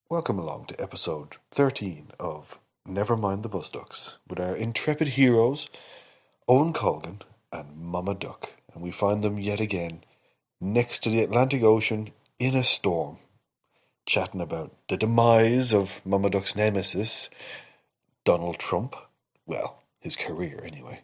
Welcome along to episode 13 of Never Mind the Buzzducks with our intrepid heroes, Owen Colgan and Mama Duck. And we find them yet again next to the Atlantic Ocean in a storm, chatting about the demise of Mama Duck's nemesis, Donald Trump. Well, his career anyway.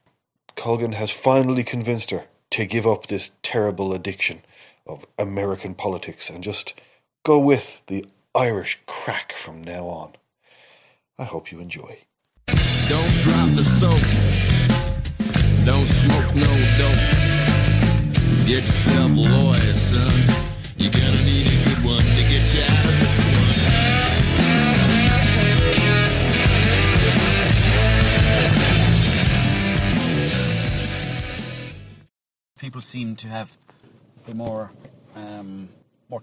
Colgan has finally convinced her to give up this terrible addiction of American politics and just go with the Irish crack from now on. I hope you enjoy. Don't drop the soap. Don't smoke no dope. Get yourself a lawyer, son. You're gonna need a good one to get you out of this one. People seem to have been more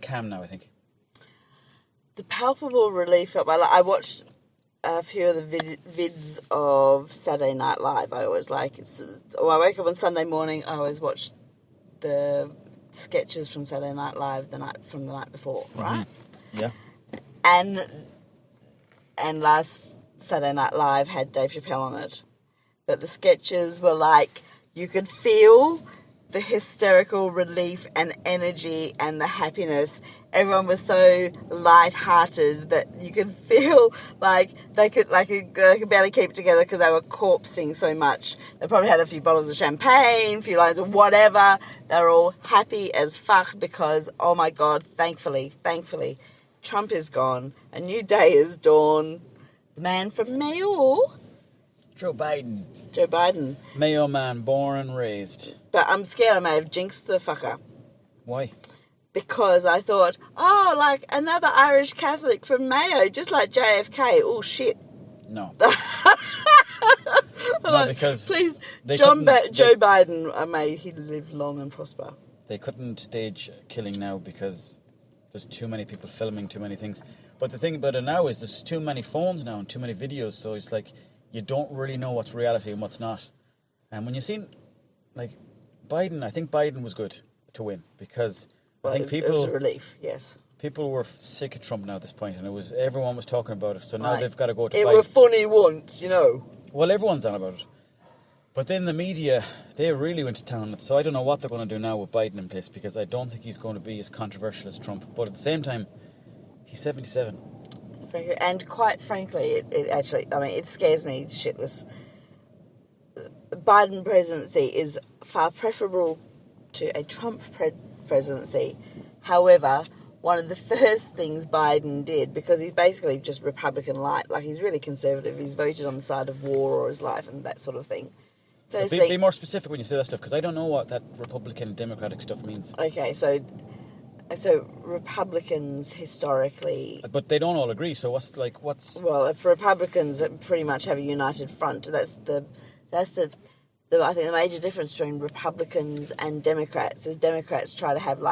calm now, I think. The palpable relief felt I watched a few of the vids of Saturday Night Live. I always I wake up on Sunday morning, I always watch the sketches from Saturday Night Live the night before, right? Yeah. And last Saturday Night Live had Dave Chappelle on it. But the sketches were like, you could feel the hysterical relief and energy and the happiness. Everyone was so light-hearted that you could feel like they could barely keep it together because they were corpsing so much. They probably had a few bottles of champagne, a few lines of whatever. They were all happy as fuck because, oh my God, thankfully, Trump is gone. A new day is dawn. The man from Mayo, Joe Biden. Mayo man, born and raised. But I'm scared I may have jinxed the fucker. Why? Because I thought, like another Irish Catholic from Mayo, just like JFK. Oh, shit. No. Because please, Joe Biden, may he live long and prosper. They couldn't stage killing now because there's too many people filming too many things. But the thing about it now is there's too many phones now and too many videos, so it's like you don't really know what's reality and what's not. And when you see, like, Biden, I think Biden was good to win because I think people... It was a relief, yes. People were sick of Trump now at this point, and everyone was talking about it, so now they've got to go to Biden. It were funny once, you know. Well, everyone's on about it. But then the media, they really went to town on it, so I don't know what they're going to do now with Biden in place, because I don't think he's going to be as controversial as Trump. But at the same time, he's 77. And quite frankly, it scares me shitless. Biden presidency is far preferable to a Trump presidency. However, one of the first things Biden did, because he's basically just Republican light, like he's really conservative, he's voted on the side of war or his life and that sort of thing. Be more specific when you say that stuff, because I don't know what that Republican and Democratic stuff means. Okay, so Republicans historically... But they don't all agree, so what's... Well, if Republicans pretty much have a united front, that's I think the major difference between Republicans and Democrats is Democrats try to have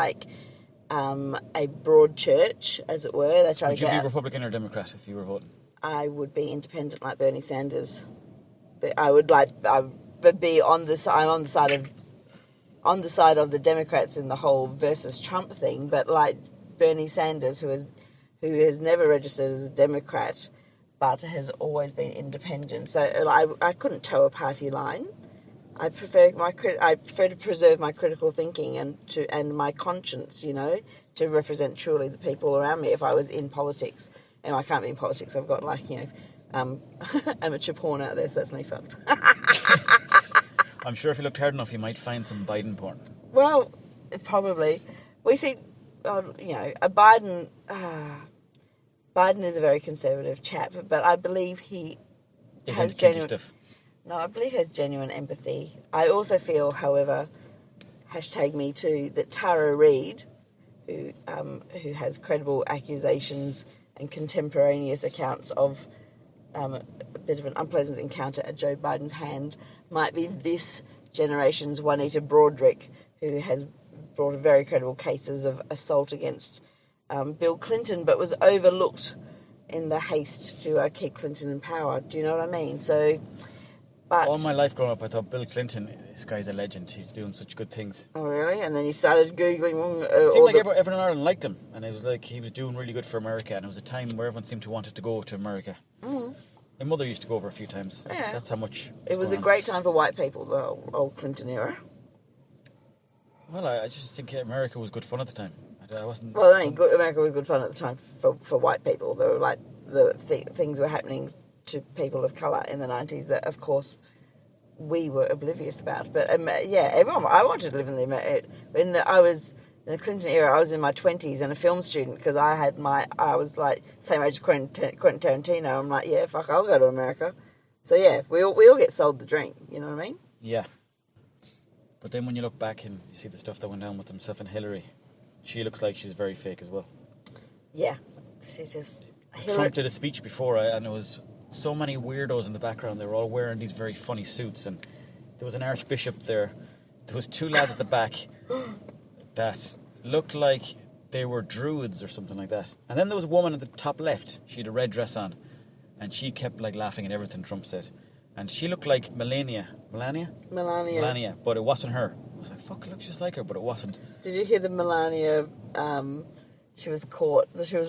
a broad church, as it were. They try Would you be Republican or Democrat if you were voting? I would be independent like Bernie Sanders. But I would be on the side of the Democrats in the whole versus Trump thing, but like Bernie Sanders, who has never registered as a Democrat, but has always been independent. So I couldn't toe a party line. I prefer to preserve my critical thinking and my conscience, to represent truly the people around me. If I was in politics, and I can't be in politics, I've got amateur porn out there, so that's me fucked. I'm sure if you looked hard enough, you might find some Biden porn. Well, probably. We see, a Biden. Biden is a very conservative chap, but I believe he has genuine... No, I believe he has genuine empathy. I also feel, however, #MeToo, that Tara Reid, who has credible accusations and contemporaneous accounts of a bit of an unpleasant encounter at Joe Biden's hand, might be this generation's Juanita Broaddrick, who has brought very credible cases of assault against Bill Clinton, but was overlooked in the haste to keep Clinton in power. Do you know what I mean? So But all my life growing up, I thought Bill Clinton, this guy's a legend. He's doing such good things. oh really? And then you started googling. It seemed like everyone in Ireland liked him, and it was like he was doing really good for America. And it was a time where everyone seemed to wanted to go to America. Mm. My mother used to go over a few times. That's how much. It was a great time for white people, the old Clinton era. Well, I just think America was good fun at the time. I wasn't. Well, I mean, America was good fun at the time for white people. There were like things were happening to people of colour in the 90s that, of course, we were oblivious about. But everyone. I wanted to live in I was in the Clinton era. I was in my 20s and a film student because I was like same age as Quentin Tarantino. I'm like, yeah, fuck, I'll go to America. So yeah, we all get sold the dream. You know what I mean? Yeah. But then when you look back and you see the stuff that went down with himself and Hillary, she looks like she's very fake as well. Yeah, she's just. Trump did a speech before, and there was so many weirdos in the background. They were all wearing these very funny suits, and there was an archbishop there. There was two lads at the back that looked like they were druids or something like that. And then there was a woman at the top left. She had a red dress on, and she kept like laughing at everything Trump said. And she looked like Melania, but it wasn't her. I was like, fuck, it looks just like her, but it wasn't. Did you hear the Melania? She was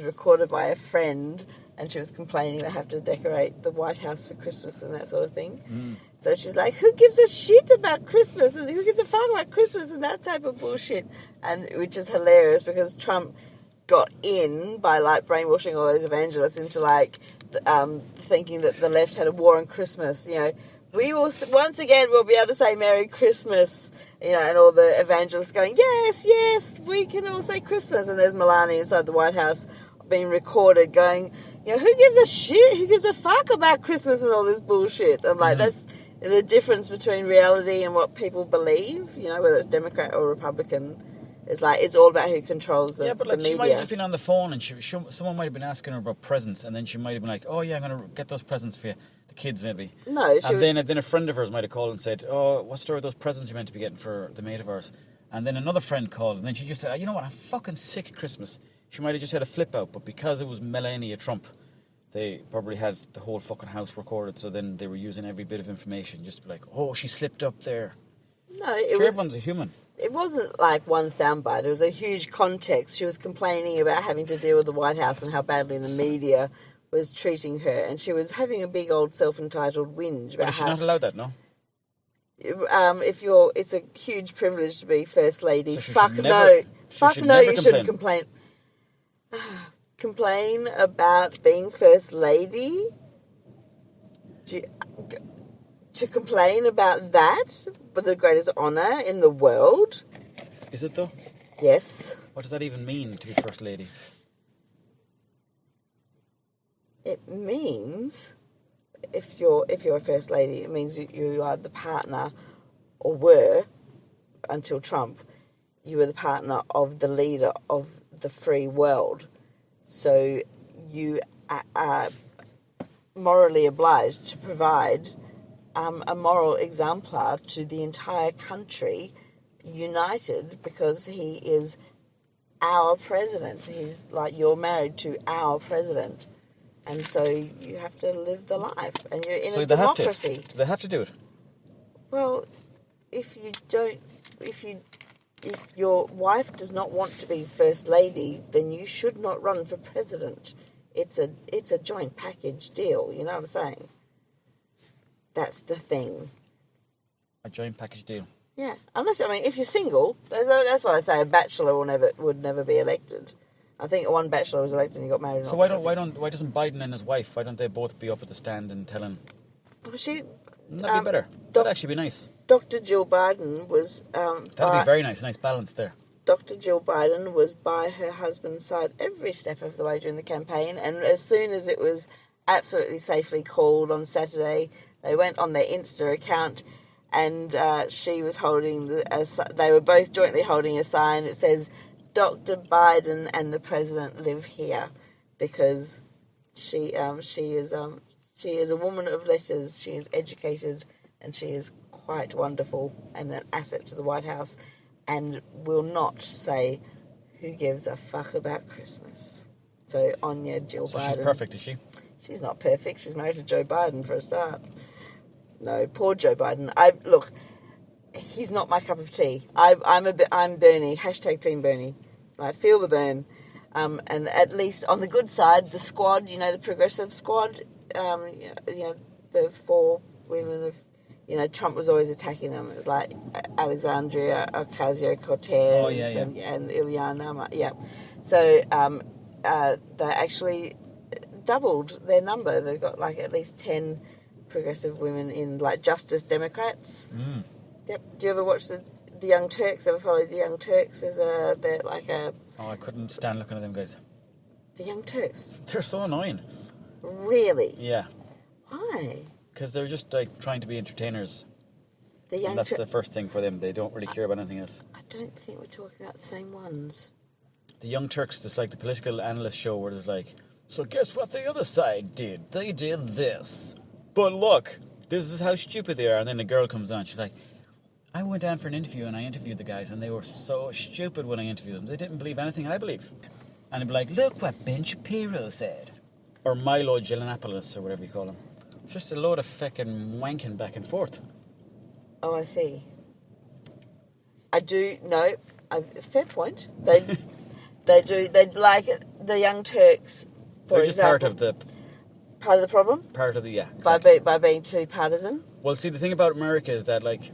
recorded by a friend, and she was complaining they have to decorate the White House for Christmas and that sort of thing. Mm. So she's like, who gives a shit about Christmas? And who gives a fuck about Christmas and that type of bullshit? And which is hilarious because Trump got in by like brainwashing all those evangelists into like thinking that the left had a war on Christmas. You know, we will once again we'll be able to say Merry Christmas. You know, and all the evangelists going, yes, we can all say Christmas. And there's Melania inside the White House being recorded going, you know, who gives a shit? Who gives a fuck about Christmas and all this bullshit? I'm like, that's the difference between reality and what people believe, you know, whether it's Democrat or Republican. It's like, it's all about who controls the media. Yeah, but like, she might have just been on the phone and someone might have been asking her about presents, and then she might have been like, oh yeah, I'm going to get those presents for you. The kids maybe. No, then a friend of hers might have called and said, oh, what's the story with those presents you're meant to be getting for the mate of ours? And then another friend called, and then she just said, you know what, I'm fucking sick of Christmas. She might have just had a flip out, but because it was Melania Trump, they probably had the whole fucking house recorded, so then they were using every bit of information just to be like, oh, she slipped up there. No, everyone's a human. It wasn't like one soundbite. It was a huge context. She was complaining about having to deal with the White House and how badly the media was treating her, and she was having a big old self-entitled whinge about but is she not allowed that, no? It's a huge privilege to be First Lady. So you shouldn't complain. Complain about being First Lady? To complain about that, but the greatest honour in the world? Is it though? Yes. What does that even mean to be First Lady? It means, if you're a First Lady, it means you are the partner, or were, until Trump, you were the partner of the leader of the free world. So you are morally obliged to provide a moral exemplar to the entire country, united, because he is our president. He's like, you're married to our president. And so you have to live the life. And you're in a democracy. Do they have to do it? Well, if your wife does not want to be First Lady, then you should not run for president. It's a joint package deal, you know what I'm saying? That's the thing. A joint package deal. Yeah, if you're single, that's why I say a bachelor would never be elected. I think one bachelor was elected and he got married. So why doesn't Biden and his wife, why don't they both be up at the stand and tell him? That'd be better. That'd actually be nice. Dr. Jill Biden was. That'd be very nice. Nice balance there. Dr. Jill Biden was by her husband's side every step of the way during the campaign, and as soon as it was absolutely safely called on Saturday, they went on their Insta account, and she was holding they were both jointly holding a sign that says, "Dr. Biden and the President live here," because she is a woman of letters. She is educated, and she is quite wonderful and an asset to the White House, and will not say who gives a fuck about Christmas. So Jill Biden. She's perfect, is she? She's not perfect. She's married to Joe Biden for a start. No, poor Joe Biden. Look, he's not my cup of tea. I'm Bernie. Hashtag Team Bernie. I feel the burn. And at least on the good side, the squad, the progressive squad, the 4 women of, Trump was always attacking them. It was like Alexandria Ocasio-Cortez and Ileana. Yeah. So they actually doubled their number. They've got like at least 10 progressive women in like Justice Democrats. Mm. Yep. Do you ever watch the Young Turks? Ever follow the Young Turks? They're like a... Oh, I couldn't stand looking at them guys. The Young Turks? They're so annoying. Really? Yeah. Why? Because they're just like trying to be entertainers. And that's the first thing for them. They don't really care about anything else. I don't think we're talking about the same ones. The Young Turks, it's like the political analyst show where it's like, so guess what the other side did? They did this. But look, this is how stupid they are. And then the girl comes on. She's like, I went down for an interview and I interviewed the guys and they were so stupid when I interviewed them. They didn't believe anything I believe. And they'd be like, look what Ben Shapiro said. Or Milo Yiannopoulos or whatever you call him. Just a load of fucking wanking back and forth. Oh, I see. I do know. Fair point. They do. They like the Young Turks. They're just part of the problem. Part of the exactly. By being too partisan. Well, see, the thing about America is that like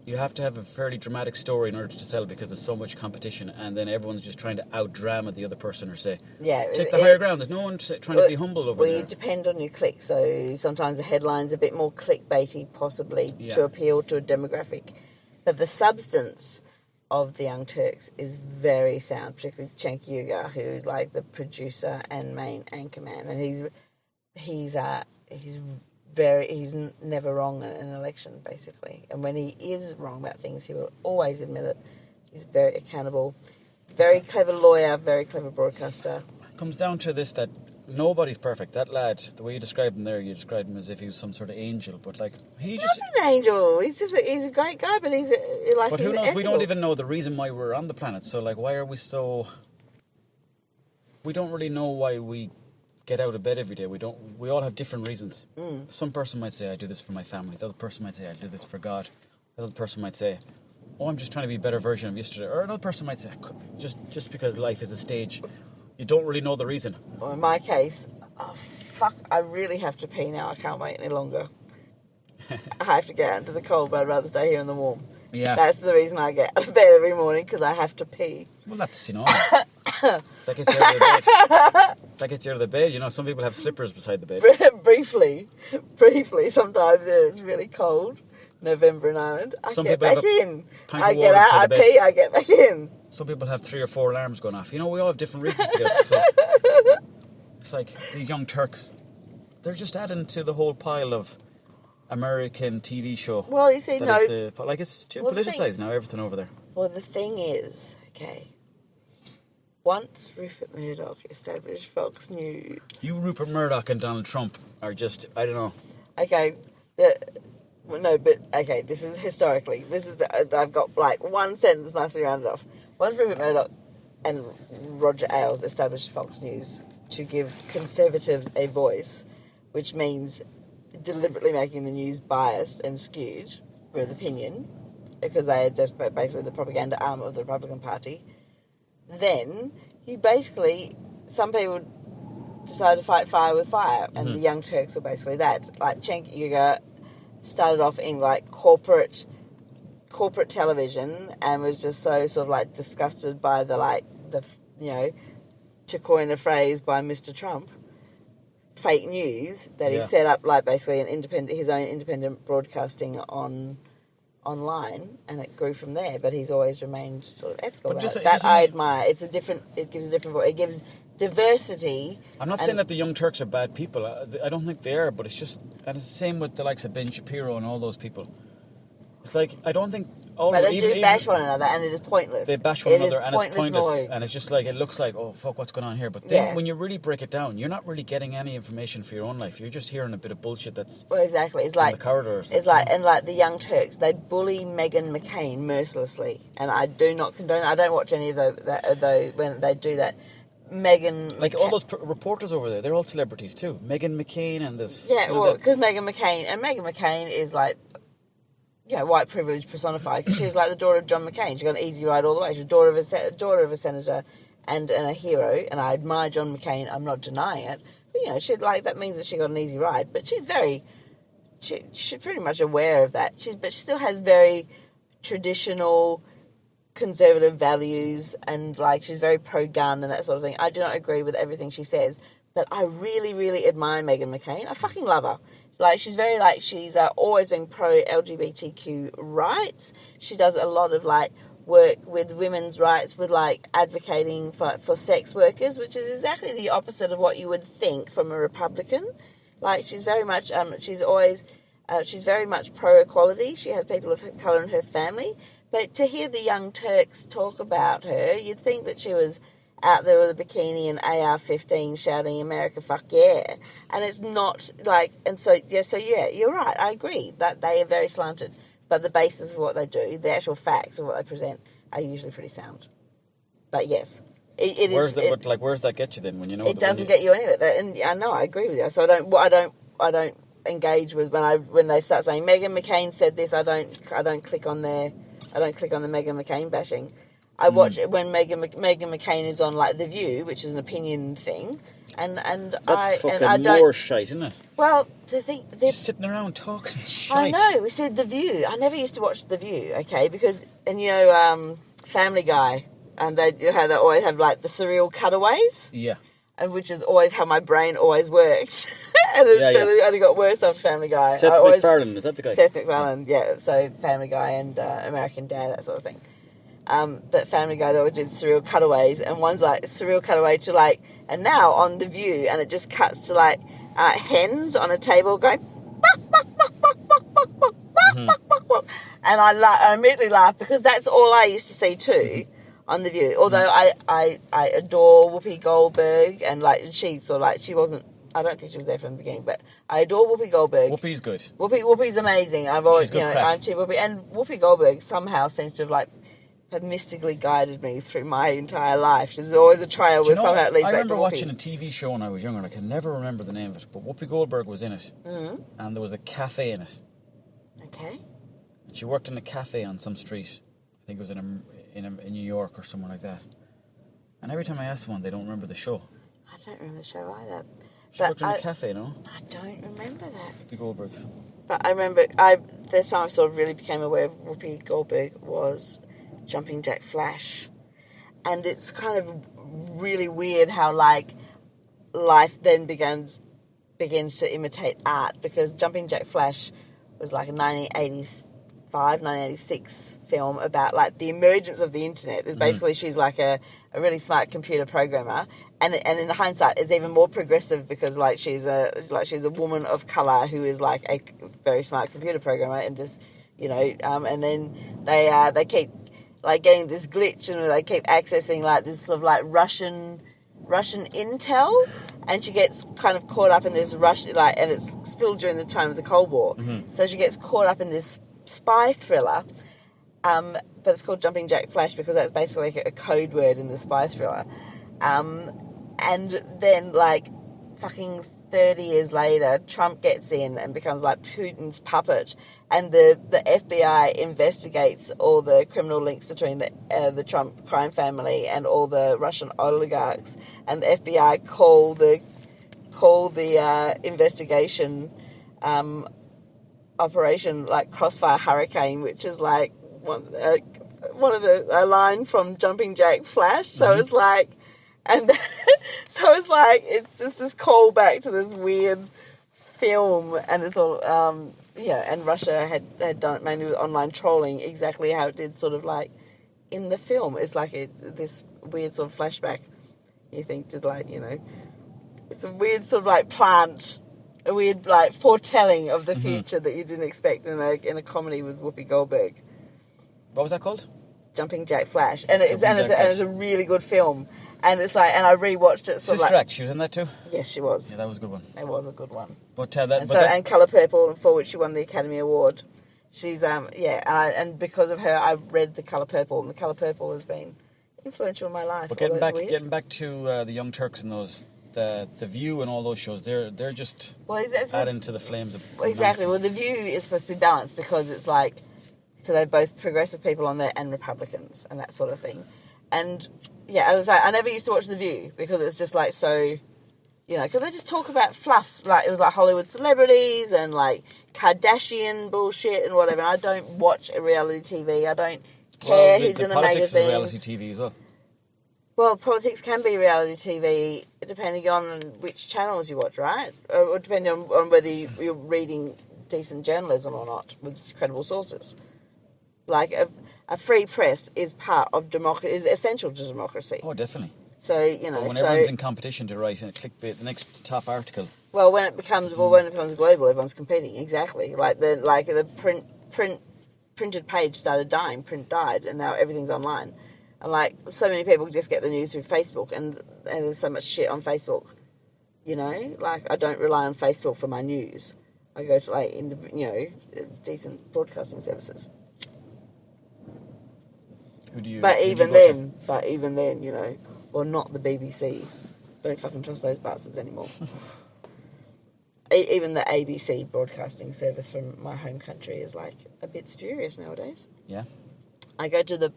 you have to have a fairly dramatic story in order to sell because there's so much competition, and then everyone's just trying to out-drama the other person or say, take the higher ground. There's no one trying to be humble over there. We depend on your click, so sometimes the headline's a bit more clickbaity, possibly, to appeal to a demographic. But the substance of the Young Turks is very sound, particularly Cenk Uygur, who's like the producer and main anchorman, and he's never wrong in an election, basically. And when he is wrong about things, he will always admit it. He's very accountable, very clever lawyer, very clever broadcaster. It comes down to this, that nobody's perfect. That lad, the way you described him there, you described him as if he was some sort of angel, but like He's not an angel. He's a great guy, but he's like. But who knows? Ethical. We don't even know the reason why we're on the planet. So like, why are we so? We don't really know why we get out of bed every day. We all have different reasons. Some person might say, I do this for my family. The other person might say, I do this for God. The other person might say, oh, I'm just trying to be a better version of yesterday. Or another person might say, just because life is a stage, you don't really know the reason. Well, in my case, oh fuck, I really have to pee now. I can't wait any longer. I have to get out into the cold, but I'd rather stay here in the warm. Yeah. That's the reason I get out of bed every morning, because I have to pee. Well, that's, that gets you out of the bed. That gets you out of the bed. Some people have slippers beside the bed. Briefly, sometimes it's really cold. November in Ireland. I get back in. I get out, I pee, I get back in. Some people have 3 or 4 alarms going off. We all have different reasons to get up. So it's like these Young Turks, they're just adding to the whole pile of American TV show. Well, you see, it's too politicised now, everything over there. Well, the thing is, okay, once Rupert Murdoch established Fox News... You, Rupert Murdoch and Donald Trump are just, I don't know. Okay, this is historically. I've got like one sentence nicely rounded off. Once Rupert Murdoch and Roger Ailes established Fox News to give conservatives a voice, which means deliberately making the news biased and skewed with opinion, because they are just basically the propaganda arm of the Republican Party, then some people decided to fight fire with fire, and the Young Turks were basically that. Like Cenk Uygur started off in like corporate television and was just so sort of like disgusted by to coin a phrase by Mr. Trump, fake news, that he set up like basically his own independent broadcasting online, and it grew from there. But he's always remained sort of ethical about it. I admire. It gives a different voice. It gives diversity. I'm not saying that the Young Turks are bad people. I don't think they are, but it's the same with the likes of Ben Shapiro and all those people. It's like, I don't think... But they do bash one another, and it is pointless. They bash one another, and it's pointless. Noise. And it's just like, it looks like, oh, fuck, what's going on here? But then when you really break it down, you're not really getting any information for your own life. You're just hearing a bit of bullshit that's exactly. It's like, in the corridors. It's like, and like the Young Turks, they bully Meghan McCain mercilessly. And I do not condone, I don't watch any of those when they do that. Meghan... Like, all those reporters over there, they're all celebrities too. Meghan McCain and this... Yeah, well, because Meghan McCain is like, white privilege personified, because she was like the daughter of John McCain. She got an easy ride all the way. She was daughter of a senator and a hero, and I admire John McCain. I'm not denying it. But, that means that she got an easy ride. But she's she's pretty much aware of that. But she still has very traditional conservative values, and like she's very pro-gun and that sort of thing. I do not agree with everything she says, but I really, really admire Meghan McCain. I fucking love her. Like, she's very, like, she's always been pro-LGBTQ rights. She does a lot of, like, work with women's rights, with, like, advocating for sex workers, which is exactly the opposite of what you would think from a Republican. Like, she's very much, she's very much pro-equality. She has people of colour in her family. But to hear the Young Turks talk about her, you'd think that she was out there with a bikini and AR-15 shouting "America, fuck yeah," and it's not like. And so you're right. I agree that they are very slanted, but the basis of what they do, the actual facts of what they present, are usually pretty sound. But yes, it is. Where's that get you then when you know? It doesn't get you anywhere. And I know, I agree with you. So I don't engage with when they start saying Meghan McCain said this. I don't click on the Meghan McCain bashing. I watch it when Meghan McCain is on, like, The View, which is an opinion thing, and that's fucking more shite, isn't it? Well, the thing, they're sitting around talking shite. I know. We said The View. I never used to watch The View, okay, because Family Guy, and they always have, like, the surreal cutaways. Yeah. And which is always how my brain always works. And it only got worse after Family Guy. Seth MacFarlane, is that the guy? Seth MacFarlane, yeah. So Family Guy and American Dad, that sort of thing. But Family Guy, they always did surreal cutaways, and one's like surreal cutaway to, like, and now on The View, and it just cuts to, like, hens on a table going, buck, buck, buck, buck, buck, buck, buck, buck, buck, buck, buck. And I immediately laugh, because that's all I used to see too on The View. Although I adore Whoopi Goldberg, and, like, she sort of, like, she wasn't, I don't think she was there from the beginning, but I adore Whoopi Goldberg. Whoopi's good. Whoopi's amazing. I've always, She's good crack. I'm Team Whoopi, and Whoopi Goldberg somehow seems to have mystically guided me through my entire life. There's always a trail where somehow it leads back to Whoopi. I remember watching a TV show when I was younger, and I can never remember the name of it, but Whoopi Goldberg was in it, and there was a cafe in it. Okay. She worked in a cafe on some street. I think it was in New York or somewhere like that. And every time I ask someone, they don't remember the show. I don't remember the show either. She worked in a cafe, no? I don't remember that. Whoopi Goldberg. But I remember, this time I sort of really became aware of Whoopi Goldberg was Jumping Jack Flash. And it's kind of really weird how, like, life then begins to imitate art, because Jumping Jack Flash was like a 1986 film about, like, the emergence of the internet. It's basically she's like a really smart computer programmer, and in hindsight is even more progressive, because, like, she's a woman of color who is, like, a very smart computer programmer in this, and then they keep, like, getting this glitch, and they keep accessing, like, this sort of, like, Russian intel, and she gets kind of caught up in this Russian, like, and it's still during the time of the Cold War, so she gets caught up in this spy thriller, but it's called Jumping Jack Flash because that's basically like a code word in the spy thriller, and then, like, fucking 30 years later, Trump gets in and becomes, like, Putin's puppet, and the FBI investigates all the criminal links between the Trump crime family and all the Russian oligarchs, and the FBI call the investigation operation, like, Crossfire Hurricane, which is, like, one of a line from Jumping Jack Flash. So it's like, and so it's like, it's just this callback to this weird film, and it's all and Russia had done it mainly with online trolling, exactly how it did, sort of like in the film. It's like this weird sort of flashback, you think, to, like, it's a weird sort of, like, plant, a weird, like, foretelling of the future that you didn't expect in a comedy with Whoopi Goldberg. What was that called? Jumping Jack Flash, and it's a really good film. And it's like, and I rewatched it. Sister Act, she was in that too? Yes, she was. Yeah, that was a good one. It was a good one. But and Colour Purple, for which she won the Academy Award. She's and because of her, I read The Colour Purple, and The Colour Purple has been influential in my life. But although it's weird. getting back to the Young Turks and those, the View and all those shows, they're just adding to the flames of exactly. nonsense. Well, The View is supposed to be balanced because it's like, so they're both progressive people on there and Republicans and that sort of thing. And yeah, I was like, I never used to watch The View because it was just like so, because they just talk about fluff. Like it was like Hollywood celebrities and like Kardashian bullshit and whatever. And I don't watch reality TV. I don't care who's in the magazines. Is reality TV as well. Well, politics can be reality TV depending on which channels you watch, right? Or depending on whether you're reading decent journalism or not with credible sources. Like a free press is part of democracy, is essential to democracy. Oh, definitely. So But when everyone's in competition to write a clickbait, the next top article. Well, when it becomes global, everyone's competing. Exactly. Like the printed page started dying, print died, and now everything's online. And like so many people just get the news through Facebook, and there's so much shit on Facebook. Like I don't rely on Facebook for my news. I go to decent broadcasting services. But even then, or not the BBC. Don't fucking trust those bastards anymore. Even the ABC broadcasting service from my home country is like a bit spurious nowadays. Yeah. I go to the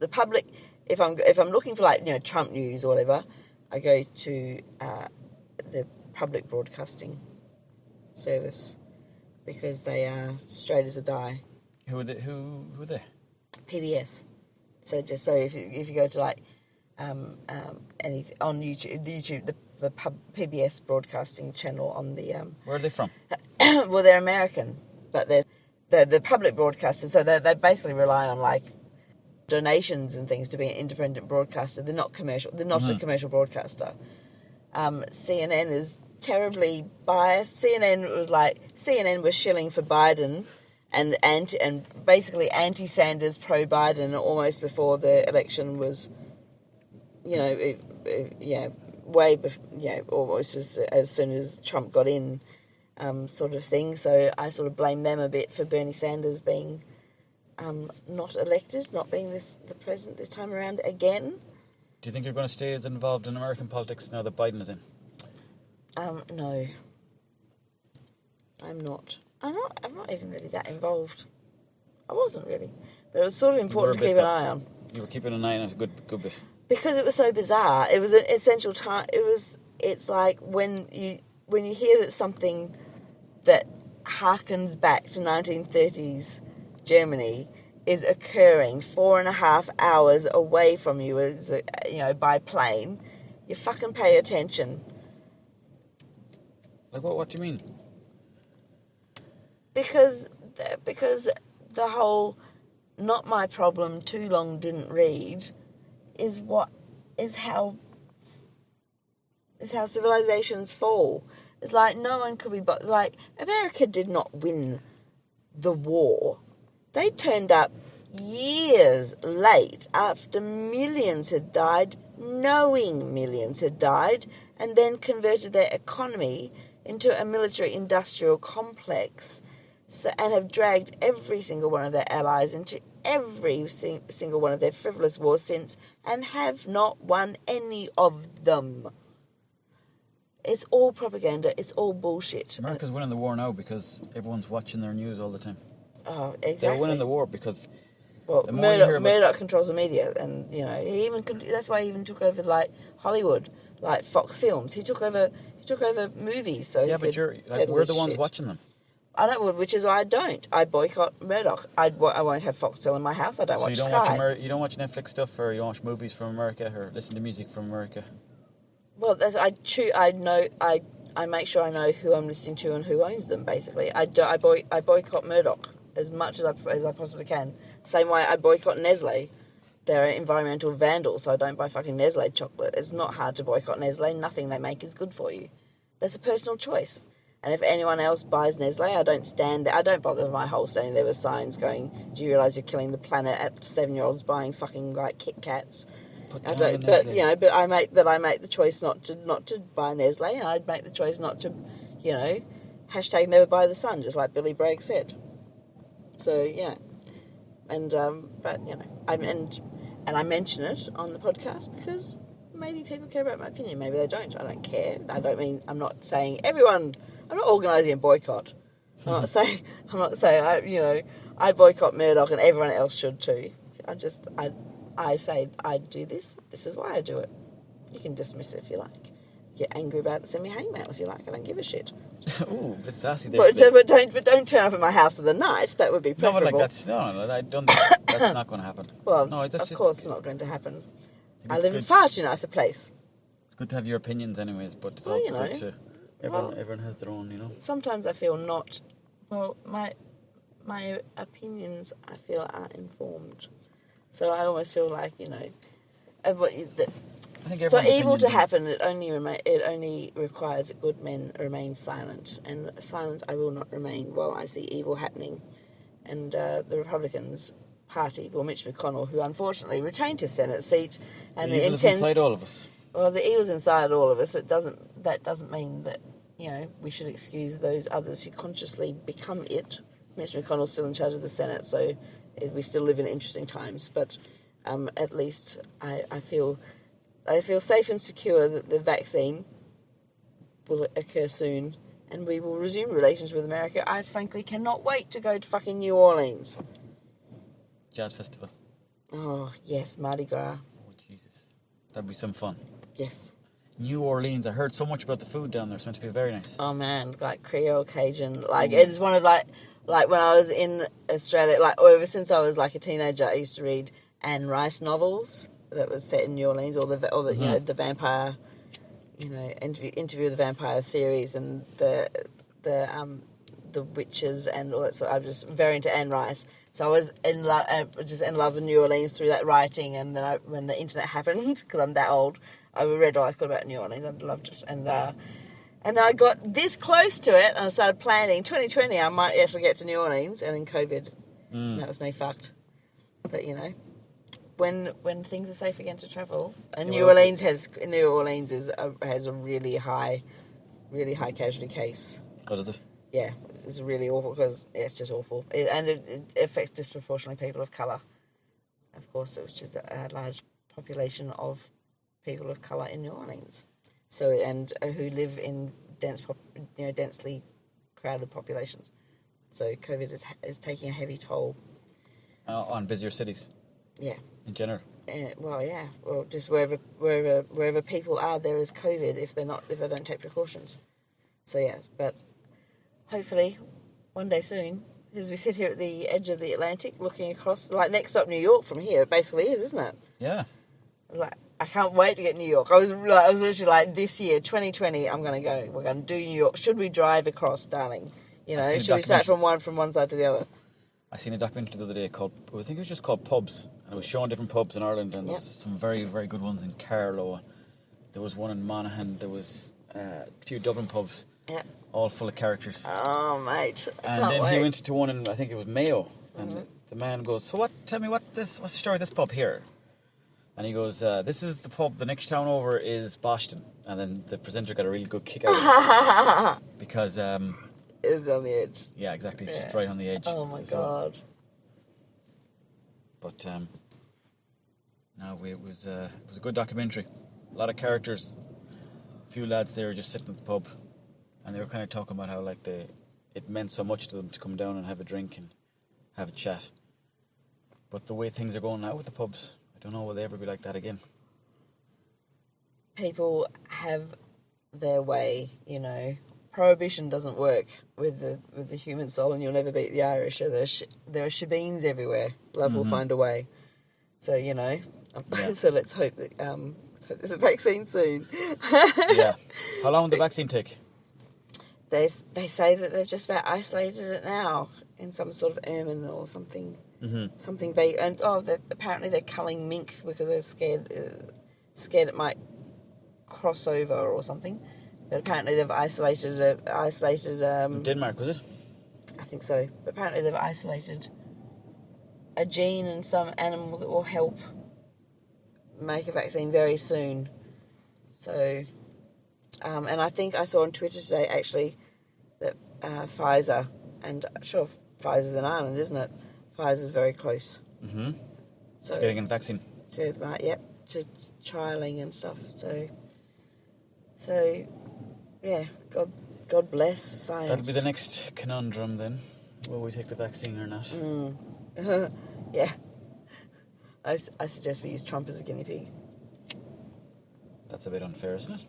public if I'm looking for like Trump news or whatever. I go to the public broadcasting service because they are straight as a die. Who are they? PBS. So just so if you go to like anything on YouTube, the PBS broadcasting channel on the where are they from? Well, they're American, but they're the public broadcasters, so they basically rely on like donations and things to be an independent broadcaster. They're not commercial. They're not a commercial broadcaster. CNN is terribly biased. CNN was shilling for Biden. And basically anti-Sanders, pro-Biden, almost before the election was, almost as soon as Trump got in, sort of thing. So I sort of blame them a bit for Bernie Sanders being not elected, not being the president this time around again. Do you think you're going to stay as involved in American politics now that Biden is in? No, I'm not. I'm not even really that involved. I wasn't really, but it was sort of important to keep an eye on. You were keeping an eye on it a good bit because it was so bizarre. It was an essential time. It's like when you hear that something that harkens back to 1930s Germany is occurring 4.5 hours away from you, by plane, you fucking pay attention. Like what? What do you mean? Because the whole not my problem, too long didn't read is how civilizations fall. It's like no one could be like America did not win the war. They turned up years late after millions had died, knowing millions had died, and then converted their economy into a military-industrial complex. And have dragged every single one of their allies into every single one of their frivolous wars since, and have not won any of them. It's all propaganda. It's all bullshit. America's winning the war now because everyone's watching their news all the time. Oh, exactly. They're winning the war because Murdoch controls the media, and that's why he even took over like Hollywood, like Fox Films. He took over movies. So yeah, but we're the ones watching them. I don't, which is why I don't. I boycott Murdoch. I won't have Foxtel in my house. I don't watch Sky. You don't watch Netflix stuff, or you don't watch movies from America, or listen to music from America. Well, I make sure I know who I'm listening to and who owns them. Basically, I boycott Murdoch as much as I possibly can. Same way I boycott Nestle. They're environmental vandals, so I don't buy fucking Nestle chocolate. It's not hard to boycott Nestle. Nothing they make is good for you. That's a personal choice. And if anyone else buys Nestle, I don't stand there. I don't bother my whole standing there with signs going, "Do you realise you're killing the planet?" At 7-year-olds buying fucking like Kit Kats. I make the choice not to buy Nestle, and I'd make the choice not to, hashtag never buy the sun, just like Billy Bragg said. So and and I mention it on the podcast because maybe people care about my opinion. Maybe they don't. I don't care. I'm not saying everyone. I'm not organising a boycott. I'm not saying. I boycott Murdoch and everyone else should too. I say I do this. This is why I do it. You can dismiss it if you like. Get angry about it. Send me hate mail if you like. I don't give a shit. Ooh, it's sassy there. But don't turn up at my house with a knife. That would be preferable. No, but I don't think that's not going to happen. Well, no, of course it's not going to happen. I live in good. far too nice a place. It's good to have your opinions anyways, but it's also good to... Everyone has their own, Sometimes I feel not... Well, my opinions, I feel, are informed. So I almost feel like, I think for evil to happen, it only requires that good men remain silent. And silent I will not remain while I see evil happening. And the Republicans Party, well, Mitch McConnell, who unfortunately retained his Senate seat, and the evil is inside all of us. Well, the evil's inside all of us, but that doesn't mean that we should excuse those others who consciously become it. Mitch McConnell's still in charge of the Senate, so we still live in interesting times. But at least I feel safe and secure that the vaccine will occur soon, and we will resume relations with America. I frankly cannot wait to go to fucking New Orleans. Jazz festival. Oh, yes, Mardi Gras. Oh, Jesus. That'd be some fun. Yes. New Orleans. I heard so much about the food down there. It's meant to be very nice. Oh, man, like Creole Cajun. Like, it is one of, like when I was in Australia, ever since I was, a teenager, I used to read Anne Rice novels that was set in New Orleans, or the the vampire, interview of the vampire series, and the witches and all that sort. I'm just very into Anne Rice. So I was in love with New Orleans through that writing, and then when the internet happened, because I'm that old, I read all I could about New Orleans. I loved it, and then I got this close to it, and I started planning 2020. I might actually get to New Orleans, and then COVID, and that was me fucked. But when things are safe again to travel, and New Orleans has a really high casualty case. Oh, does it? Yeah, it's really awful because it's just awful. It affects disproportionately people of colour, of course, which is a large population of people of colour in New Orleans. So, and who live in densely crowded populations. So COVID is taking a heavy toll. On busier cities? Yeah. In general? Well, just wherever people are, there is COVID if they don't take precautions. So, yes, but... hopefully, one day soon, as we sit here at the edge of the Atlantic, looking across, next up New York from here, it basically is, isn't it? Yeah. I can't wait to get New York. I was literally this year, 2020, I'm going to go. We're going to do New York. Should we drive across, darling? Should we start from one side to the other? I seen a documentary the other day I think it was just called Pubs, and it was showing different pubs in Ireland, and there's some very, very good ones in Carlow. There was one in Monaghan. There was a few Dublin pubs. Yeah. All full of characters. Oh, mate. And then he went to one in, I think it was Mayo. And the man goes, so tell me what's the story of this pub here? And he goes, this is the pub, the next town over is Boston. And then the presenter got a really good kick out of it. Because... it's on the edge. Yeah, exactly. It's just right on the edge. Oh, my God. But, no, it was a good documentary. A lot of characters. A few lads there just sitting at the pub. And they were kind of talking about how it meant so much to them to come down and have a drink and have a chat. But the way things are going now with the pubs, I don't know will they ever be like that again. People have their way, Prohibition doesn't work with the human soul, and you'll never beat the Irish. There are shebeens everywhere. Love will find a way. So so let's hope that there's a vaccine soon. Yeah. How long will the vaccine take? They say that they've just about isolated it now in some sort of ermine or something, something vague. And apparently they're culling mink because they're scared it might cross over or something. But apparently they've isolated. Denmark, was it? I think so. But apparently they've isolated a gene in some animal that will help make a vaccine very soon. So. And I think I saw on Twitter today, actually, that Pfizer, and sure, Pfizer's in Ireland, isn't it? Pfizer's very close. Mm-hmm. So getting a vaccine. to trialing and stuff. So yeah, God bless science. That'll be the next conundrum then. Will we take the vaccine or not? Yeah. I suggest we use Trump as a guinea pig. That's a bit unfair, isn't it?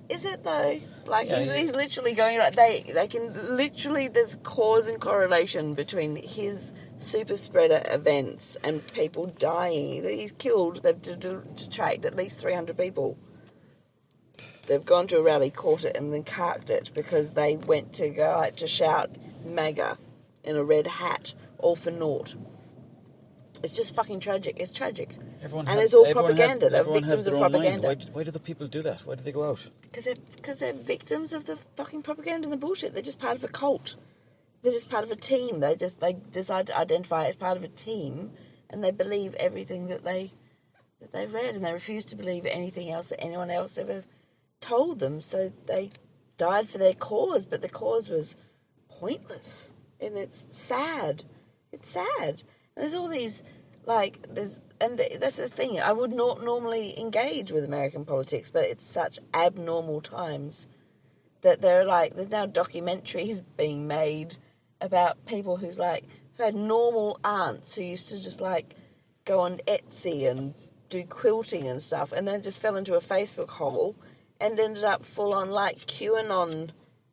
Is it though? Like Yeah, he's literally going like they can literally, there's cause and correlation between his super spreader events and people dying. He's killed. They've detract at least 300 people. They've gone to a rally, caught it, and then carked it because they went to go out to shout MAGA in a red hat, all for naught. It's just fucking tragic. It's tragic. It's all propaganda. They're victims of propaganda. Why do the people do that? Why do they go out? Because they're victims of the fucking propaganda and the bullshit. They're just part of a cult. They're just part of a team. They decide to identify as part of a team, and they believe everything that they read, and they refuse to believe anything else that anyone else ever told them. So they died for their cause, but the cause was pointless, and it's sad. It's sad. There's all these, that's the thing. I would not normally engage with American politics, but it's such abnormal times that there's now documentaries being made about people who had normal aunts who used to just go on Etsy and do quilting and stuff, and then just fell into a Facebook hole and ended up full on QAnon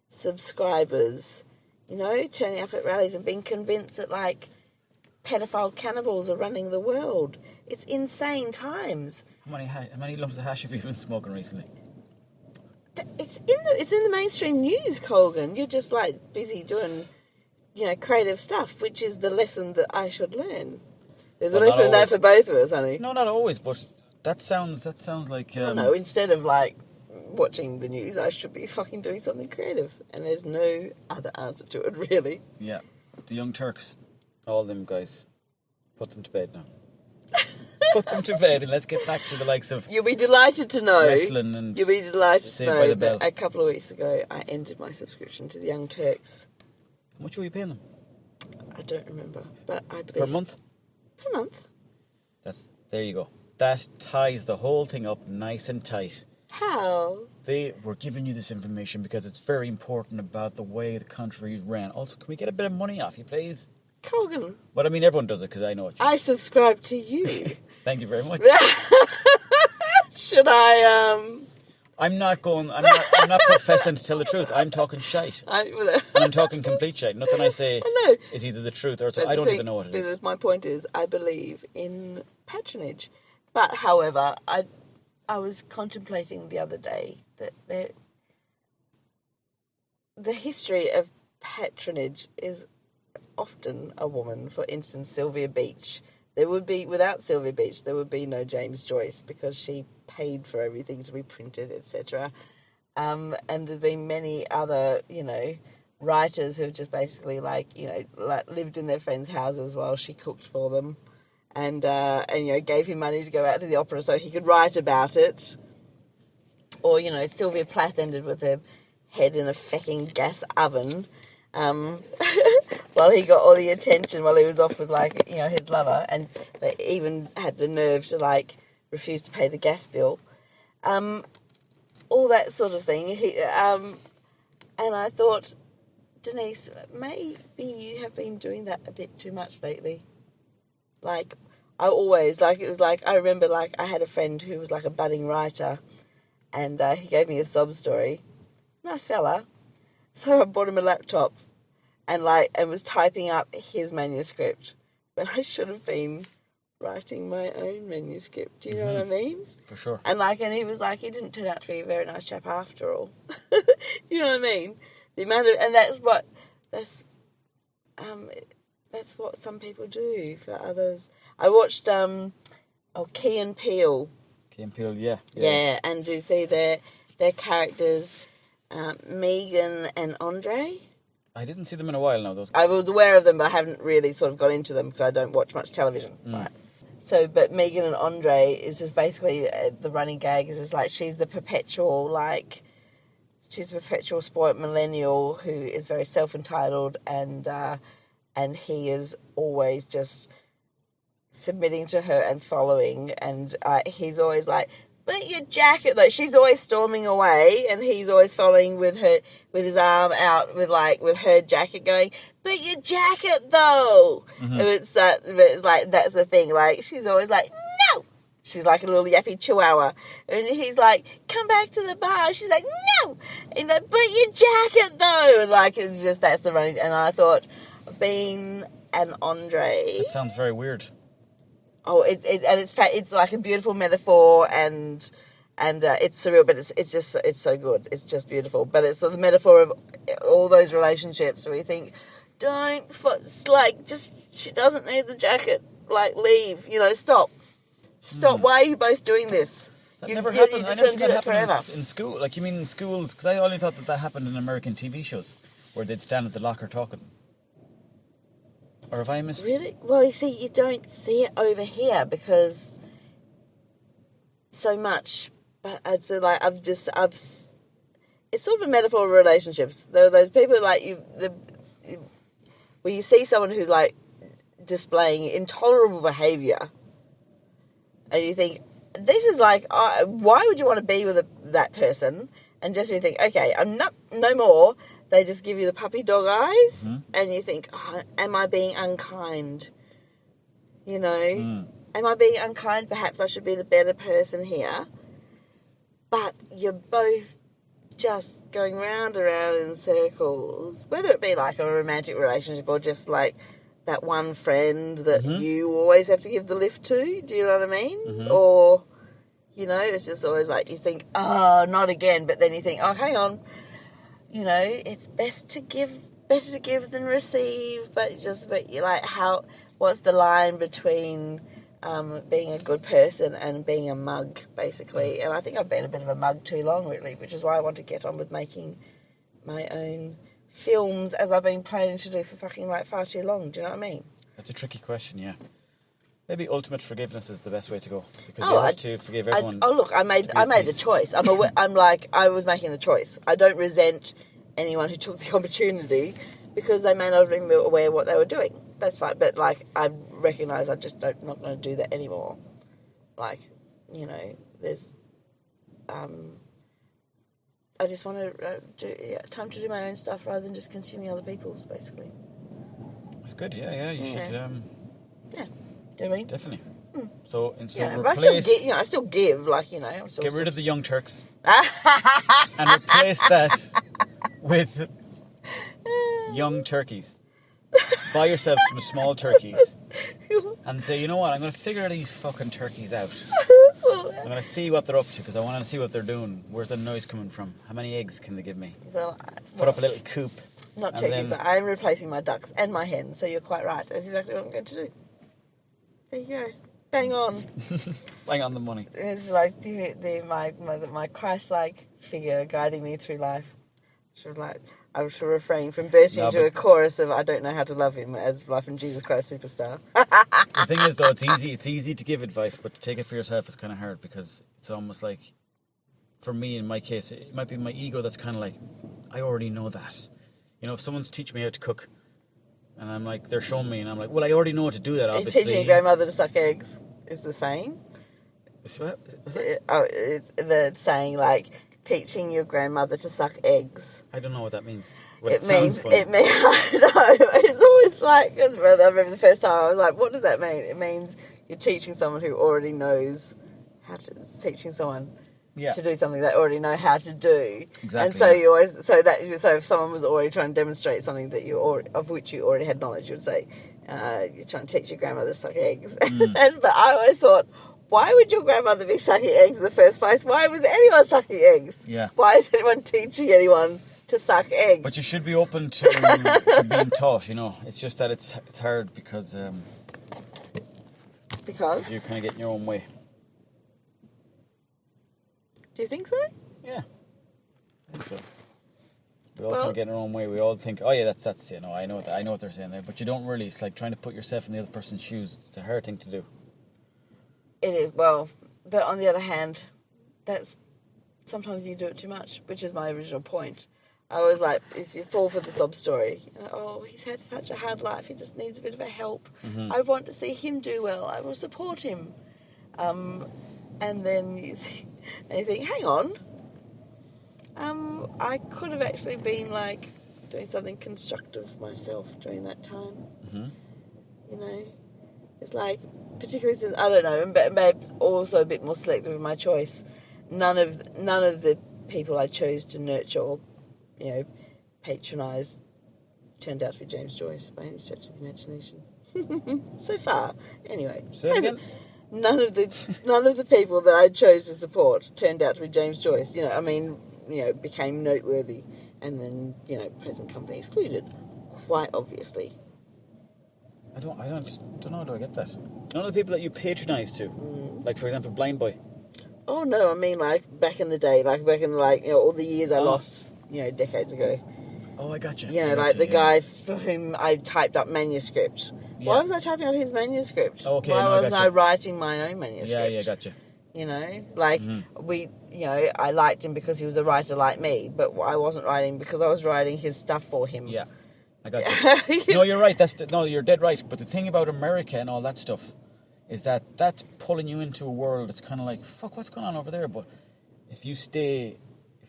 subscribers, turning up at rallies and being convinced that pedophile cannibals are running the world. It's insane times. How many lumps of hash have you been smoking recently? It's in the mainstream news, Colgan. You're just busy doing, creative stuff, which is the lesson that I should learn. There's a lesson there for both of us, honey. No, not always, but that sounds like. No, instead of watching the news, I should be fucking doing something creative, and there's no other answer to it, really. Yeah, the Young Turks. All them guys, put them to bed now. Put them to bed, and let's get back to the likes of. You'll be delighted to know. Wrestling and. You'll be delighted to know that a couple of weeks ago I ended my subscription to the Young Turks. How much were you paying them? I don't remember, but I believe per month. Per month. There you go. That ties the whole thing up nice and tight. How? They were giving you this information because it's very important about the way the country is ran. Also, can we get a bit of money off you, please? Colgan. But I mean, everyone does it because I know it. I subscribe to you. Thank you very much. Should I? I'm not professing to tell the truth. I'm talking shite. And I'm talking complete shite. Nothing I say is either the truth or I don't even know what it is. My point is, I believe in patronage. But, however, I was contemplating the other day that the history of patronage is often a woman. For instance, Sylvia Beach. Without Sylvia Beach, there would be no James Joyce because she paid for everything to be printed, etc. And there's been many other, writers who have just basically lived in their friends' houses while she cooked for them, and gave him money to go out to the opera so he could write about it. Or Sylvia Plath ended with her head in a fucking gas oven. While he got all the attention while he was off with his lover, and they even had the nerve to refuse to pay the gas bill, all that sort of thing. And I thought, Denise, maybe you have been doing that a bit too much lately. I always I remember I had a friend who was a budding writer, and he gave me a sob story. Nice fella. So I bought him a laptop. And was typing up his manuscript, but I should have been writing my own manuscript. Do you know what I mean? For sure. And and he was he didn't turn out to be a very nice chap after all. You know what I mean? The amount of, and that's what some people do for others. I watched Key and Peele. Key and Peele, yeah. Yeah, and do you see their characters, Megan and Andre? I didn't see them in a while now. I was aware of them, but I haven't really sort of got into them because I don't watch much television. Right. So, but Megan and Andre is just basically the running gag is just she's the perpetual spoiled millennial who is very self-entitled, and he is always just submitting to her and following, and he's always like, "Put your jacket," like she's always storming away, and he's always following with his arm out with her jacket going, "Put your jacket though." And it's like that's the thing. Like she's always like, "No." She's like a little yappy chihuahua, and he's like, "Come back to the bar." She's like, "No," and like, "Put your jacket though." And like it's just that's the running. And I thought, being an Andre, It sounds very weird. oh, it's like a beautiful metaphor, and it's surreal, but it's so good. It's just beautiful. But it's the metaphor of all those relationships where you think, she doesn't need the jacket. Like, leave. Stop. Why are you both doing this? That You're never happened. just I never going to seen do that that happen forever. in school. Like, you mean in schools? Because I only thought that happened in American TV shows where they'd stand at the locker talking. Or have I missed? Really? Well, you see, you don't see it over here because so much. But it's like it's sort of a metaphor of relationships. There are those people like where you see someone who's like displaying intolerable behaviour, and you think, this is like, why would you want to be with that person? And just when you think, okay, I'm not, no more. They just give you the puppy dog eyes, and you think, am I being unkind? Am I being unkind? Perhaps I should be the better person here. But you're both just going round and round in circles, whether it be like a romantic relationship or just like that one friend that you always have to give the lift to. Do you know what I mean? Or, it's just always like you think, oh, not again. But then you think, oh, hang on. It's better to give than receive. But you're like, what's the line between being a good person and being a mug, basically? And I think I've been a bit of a mug too long, really, which is why I want to get on with making my own films, as I've been planning to do for fucking like far too long. Do you know what I mean? That's a tricky question, yeah. Maybe ultimate forgiveness is the best way to go, because you have to forgive everyone. Look, I made the choice. I was making the choice. I don't resent anyone who took the opportunity because they may not have been aware of what they were doing. That's fine, but like I recognise I'm just not going to do that anymore. Like, there's I just want to time to do my own stuff rather than just consuming other people's, basically. That's good, yeah. You should. Yeah. Do you know what I mean? Definitely. So instead But I still give, like, I'm still get rid of the young Turks and replace that with young turkeys. Buy yourself some small turkeys and say, you know what, I'm going to figure these fucking turkeys out. I'm going to see what they're up to because I want to see what they're doing. Where's the noise coming from? How many eggs can they give me? Put up a little coop. Not turkeys, but I'm replacing my ducks and my hens, so you're quite right. That's exactly what I'm going to do. There you go. Bang on. Bang on the money. It's like my Christ-like figure guiding me through life. I should refrain from bursting into a chorus of "I don't know how to love him" as Life in Jesus Christ Superstar. The thing is, though, it's easy to give advice, but to take it for yourself is kind of hard because it's almost like, for me, in my case, it might be my ego that's kind of like, I already know that. If someone's teaching me how to cook, and I'm like, they're showing me, and I'm like, well, I already know how to do that, obviously. Teaching your grandmother to suck eggs is the saying. It's the saying, like, teaching your grandmother to suck eggs. I don't know what that means. It means, I know, it's always like, because I remember the first time I was like, what does that mean? It means you're teaching someone who already knows teaching someone to do something they already know how to do. Exactly. And so you always, so if someone was already trying to demonstrate something that of which you already had knowledge, you would say, you're trying to teach your grandmother to suck eggs. But I always thought, why would your grandmother be sucking eggs in the first place? Why was anyone sucking eggs? Yeah. Why is anyone teaching anyone to suck eggs? But you should be open to being taught, It's just that it's hard because Because? you're kind of getting your own way. Do you think so? Yeah. I think so. We all kind of get in our own way. We all think, oh yeah, that's I know what they're saying there. But you don't really. It's like trying to put yourself in the other person's shoes. It's a hard thing to do. It is, well, but on the other hand, that's sometimes you do it too much, which is my original point. I was like, if you fall for the sob story, oh, he's had such a hard life, he just needs a bit of a help. I want to see him do well. I will support him. And then you think, hang on, I could have actually been like doing something constructive myself during that time. You know, it's like, particularly since, I don't know, but maybe also a bit more selective in my choice. None of the people I chose to nurture or, you know, patronise turned out to be James Joyce by any stretch of the imagination. So far, anyway. Say it again? None of the people that I chose to support turned out to be James Joyce. You know, I mean, you know, became noteworthy, and then, you know, present company excluded, quite obviously. I don't know how do I get that. None of the people that you patronise to, like for example, Blind Boy. Oh no, I mean like back in the day, like back in like, you know, all the years I lost, you know, decades ago. Oh, I gotcha. You know, like the guy for whom I typed up manuscript. Yeah. Why was I typing up his manuscript? Oh, okay, Why no, wasn't I writing my own manuscript? Yeah, gotcha. You know, like you know, I liked him because he was a writer like me, but I wasn't writing because I was writing his stuff for him. Yeah, I got you. No, you're right. You're dead right. But the thing about America and all that stuff is that that's pulling you into a world that's kind of like, fuck, what's going on over there? But if you stay,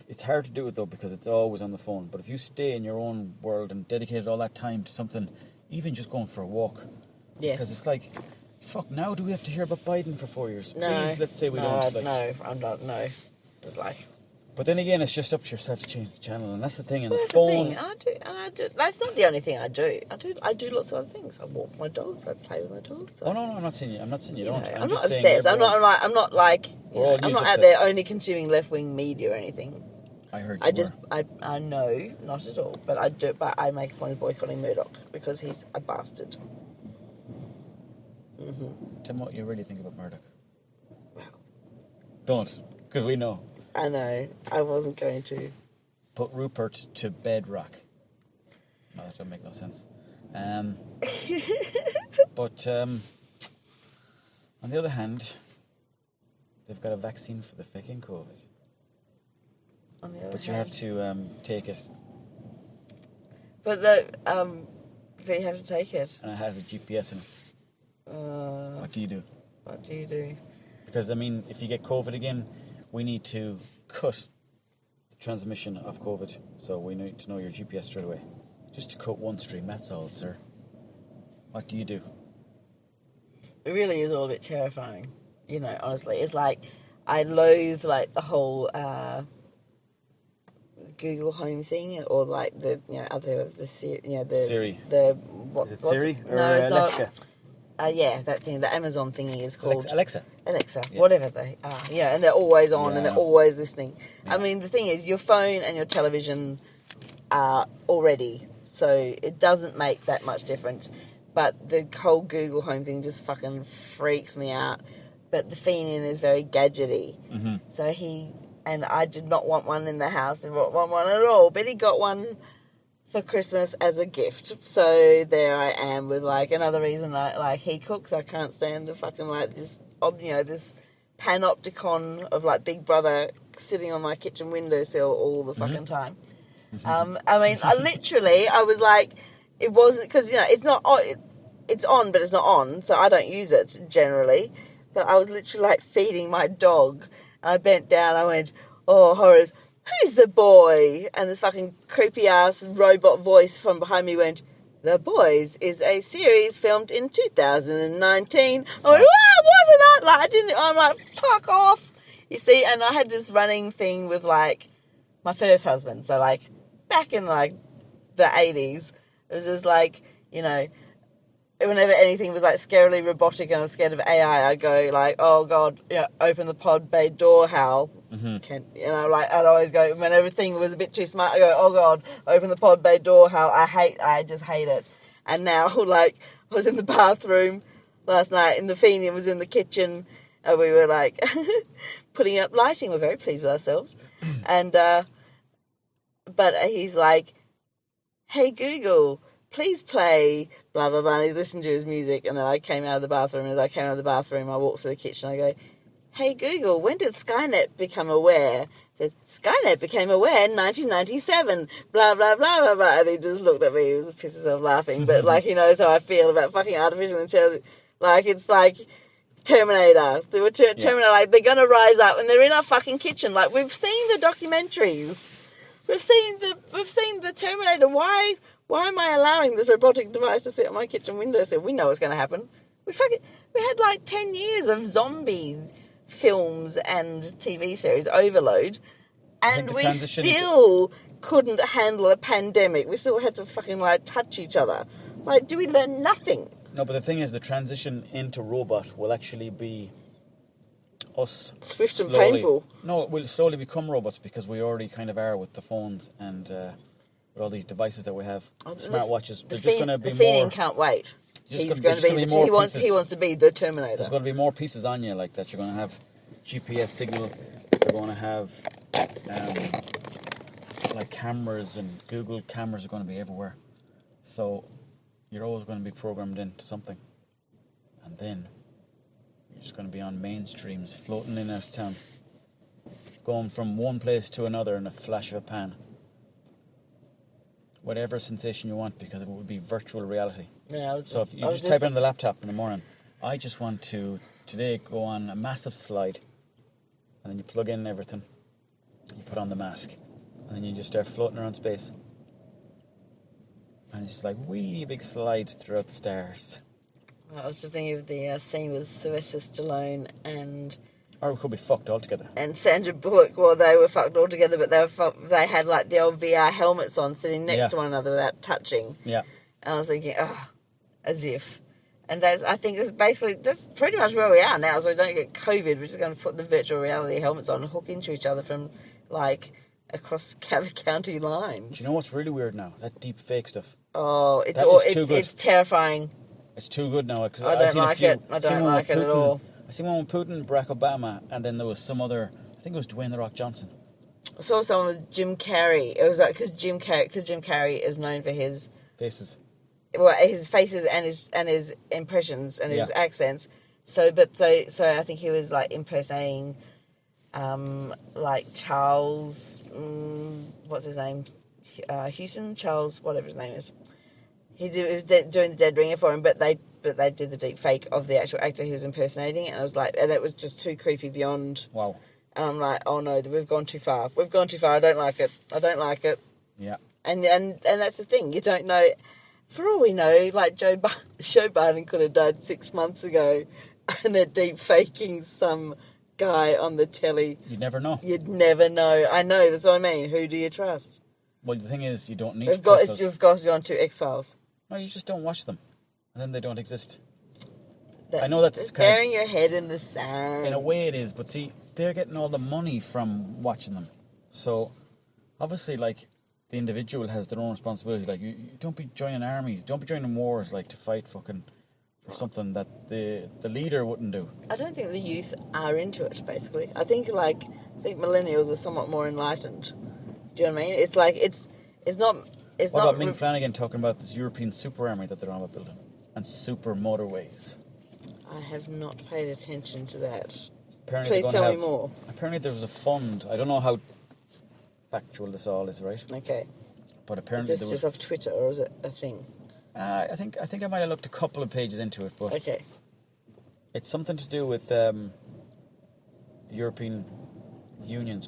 it's hard to do it though because it's always on the phone. But if you stay in your own world and dedicate all that time to something, even just going for a walk, because it's like, fuck, now do we have to hear about Biden for 4 years? No, please, let's say we don't. Like, no, I'm not. No, just like. But then again, it's just up to yourself to change the channel, and that's the thing. And Well, the phone. that's the thing. I do. That's not the only thing I do. I do lots of other things. I walk my dogs. I play with my dogs. Oh no, I'm not saying you. I'm not saying you don't. I'm just not saying obsessed. I'm everyone- not like. You know, I'm not out there only consuming left wing media or anything. I heard you I know, not at all. But I do. But I make a point of boycotting Murdoch because he's a bastard. Tell me what you really think about Murdoch. Well, Don't, because we know. I know. I wasn't going to. Put Rupert to bedrock. No, that don't make no sense. But on the other hand, they've got a vaccine for the fucking COVID. On the other But you have to take it, But the but you have to take it. and it has a GPS in it. What do you do? What do you do? Because, I mean, if you get COVID again, we need to cut the transmission of COVID. So we need to know your GPS straight away. Just to cut one stream, that's all, sir. What do you do? It really is all a bit terrifying. You know, honestly. It's like, I loathe, like, the whole Google Home thing, or, like, the, you know, other, the Siri. The, Is it Siri or no, it's Alexa? Yeah, that thing, the Amazon thingy is called... Alexa. Yeah. Whatever they are. Yeah, and they're always on and they're always listening. Yeah. I mean, the thing is, your phone and your television are already, so it doesn't make that much difference. But the whole Google Home thing just fucking freaks me out. But the Fenian is very gadgety. So and I did not want one in the house, didn't want one at all. But he got one for Christmas as a gift. So there I am with, like, another reason, like he cooks. I can't stand the fucking, like, this, you know, this panopticon of, like, Big Brother sitting on my kitchen windowsill all the fucking time. I mean, I was like, it wasn't, because, you know, it's not on, it's on, but it's not on, so I don't use it generally. But I was literally, like, feeding my dog, and I bent down, I went, oh, horrors, who's the boy? And this fucking creepy-ass robot voice from behind me went, The Boys is a series filmed in 2019. I went, wasn't I? Like, I'm like, fuck off. You see, and I had this running thing with, like, my first husband. So, like, back in, like, the 80s, it was just like, you know, whenever anything was, like, scarily robotic and I was scared of AI, I'd go, like, oh, God, yeah, open the pod bay door, Hal. You know, like, I'd always go, when everything was a bit too smart, I go, oh, God, open the pod bay door, Hal. I just hate it. And now, like, I was in the bathroom last night, and the Fenian was in the kitchen, and we were, like, putting up lighting. We're very pleased with ourselves. And, but he's like, hey, Google, please play blah, blah, blah. And he's listening to his music. And then I came out of the bathroom. And as I came out of the bathroom, I walked through the kitchen. I go, hey, Google, when did Skynet become aware said, Skynet became aware in 1997, blah, blah, blah, blah, blah. And he just looked at me. He was pissed himself laughing. But, like, he knows how I feel about fucking artificial intelligence. Like, it's like Terminator. Terminator, like, they're going to rise up and they're in our fucking kitchen. Like, we've seen the documentaries. We've seen the Terminator. Why am I allowing this robotic device to sit on my kitchen windowsill? We know what's going to happen. We had like 10 years of zombie films and TV series overload, and we still couldn't handle a pandemic. We still had to fucking like touch each other. Like, do we learn nothing? No, but the thing is, the transition into robot will actually be us swift and painful. No, we'll slowly become robots because we already kind of are with the phones and with all these devices that we have, smartwatches. The Fiend can't wait. He's going to be. He wants to be the Terminator. There's going to be more pieces on you like that. You're going to have GPS signal. You're going to have like cameras, and Google cameras are going to be everywhere. So you're always going to be programmed into something, and then you're just going to be on mainstreams, floating in out of town, going from one place to another in a flash of a pan. Whatever sensation you want, because it would be virtual reality. Yeah, so if you just type in the laptop in the morning, I just want to today go on a massive slide, and then you plug in everything, you put on the mask, and then you just start floating around space, and it's just like wee big slide throughout the stars. I was just thinking of the scene with Sylvester Stallone and. Or we could be fucked altogether. And Sandra Bullock, well, they were fucked altogether, but they had like the old VR helmets on, sitting next to one another without touching. Yeah. And I was thinking, as if. And I think that's pretty much where we are now. So we don't get COVID. We're just going to put the virtual reality helmets on and hook into each other from like across county lines. Do you know what's really weird now? That deepfake stuff. Oh, it's terrifying. It's too good now. I don't like it. I don't like it at all. I seen one with Putin, Barack Obama, and then there was some other. I think it was Dwayne "The Rock" Johnson. I saw someone with Jim Carrey. It was like because Jim Carrey is known for his faces. Well, his faces and his impressions and his accents. So I think he was like impersonating, like Charles. What's his name? Houston, Charles, whatever his name is. He was doing the dead ringer for him, but they did the deep fake of the actual actor he was impersonating, and I was like, and it was just too creepy beyond. Wow. And I'm like, oh no, we've gone too far. We've gone too far. I don't like it. Yeah. And that's the thing. You don't know. For all we know, like Joe Biden could have died 6 months ago, and they're deep faking some guy on the telly. You'd never know. You'd never know. I know. That's what I mean. Who do you trust? Well, the thing is, you don't need to trust us. We've got to go on to X-Files. No, you just don't watch them, and then they don't exist. I know that's burying your head in the sand. In a way, it is, but see, they're getting all the money from watching them. So, obviously, like, the individual has their own responsibility. Like, you don't be joining armies, don't be joining wars, like, to fight fucking for something that the leader wouldn't do. I don't think the youth are into it, basically. I think millennials are somewhat more enlightened. Do you know what I mean? It's like, it's not... What about Ming Flanagan talking about this European super army that they're on about building? And super motorways? I have not paid attention to that. Apparently Please tell me more. Apparently there was a fund. I don't know how factual this all is, right? Okay. But apparently is this just off Twitter, or is it a thing? I think I might have looked a couple of pages into it, but okay. It's something to do with the European Union